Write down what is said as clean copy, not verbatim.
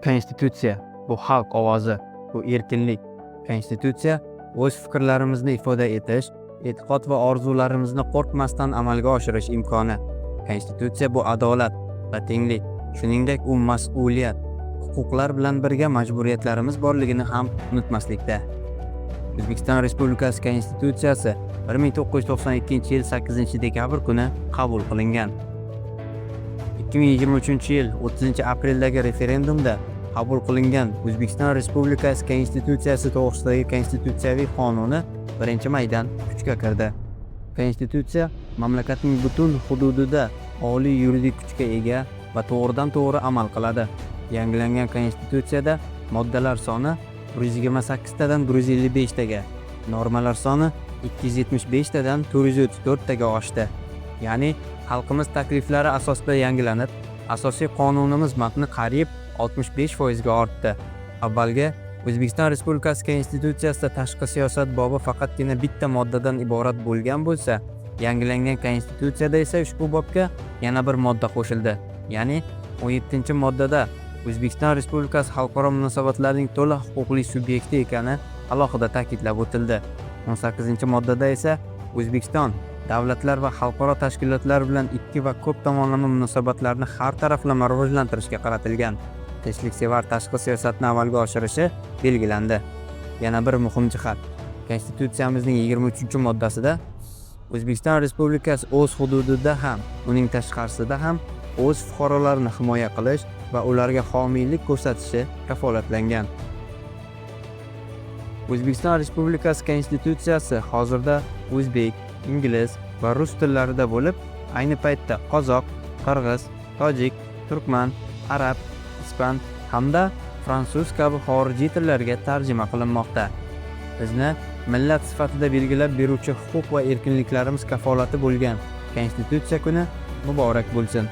Konstitutsiya bu xalq ovozi, bu erkinlik. Konstitutsiya o'z fikrlarimizni ifoda etish, e'tiqod va orzularimizni qo'rqmasdan amalga oshirish imkoni. Konstitutsiya bu adolat va tenglik, shuningdek u mas'uliyat, huquqlar bilan birga majburiyatlarimiz borligini ham unutmaslikda. O'zbekiston Respublikasi Konstitutsiyasi 1992-yil 8-dekabr kuni qabul qilingan. 2023-yil 30-apreldagi referendumda qabul qilingan O'zbekiston Respublikasi Konstitutsiyasi to'g'risidagi konstitutsiyaviy qonuni 1-maydan kuchga kirdi. Konstitutsiya mamlakatning butun hududida oliy yuridik kuchga ega va to'g'ridan-to'g'ri amal qiladi. Yangilangan konstitutsiyada moddalar soni 128 tadan 155 taga, normalar soni 275 tadan 434 taga oshdi. Ya'ni xalqimiz takliflari asosida yangilanib, asosiy qonunimiz matni qariyb 65% ga ortdi. Avvalgi O'zbekiston Respublikasi Konstitutsiyasida tashqi siyosat bobi faqatgina bitta moddadan iborat bo'lgan bo'lsa, yangilangan konstitutsiyada esa ushbu bobga yana bir modda qo'shildi. Ya'ni 17-moddada O'zbekiston Respublikasi xalqaro munosabatlarining to'liq huquqli subyekti ekani alohida ta'kidlab o'tildi. 18-moddada esa O'zbekiston davlatlar va xalqaro tashkilotlar bilan ikki va ko'p tomonlama munosabatlarni har taraflama rivojlantirishga qaratilgan tinchliksevar tashqi siyosatni amalga oshirishi belgilandi. Yana bir muhim jihat, Konstitutsiyamizning 23-moddasida O'zbekiston Respublikasi o'z hududida ham, uning tashqarisida ham o'z fuqarolarini himoya qilish va ularga homiylik ko'rsatishi kafolatlangan. O'zbekiston Respublikasi Konstitutsiyasi hozirda o'zbek, ingliz va rus tillarida bo'lib, ayni paytda qozoq, qirg'iz, tojik, turkman, arab, ispan hamda fransuz kabi xorijiy tillarga tarjima qilinmoqda. Bizni millat sifatida belgilab beruvchi huquq va erkinliklarimiz kafolati bo'lgan Konstitutsiya kuni muborak bo'lsin.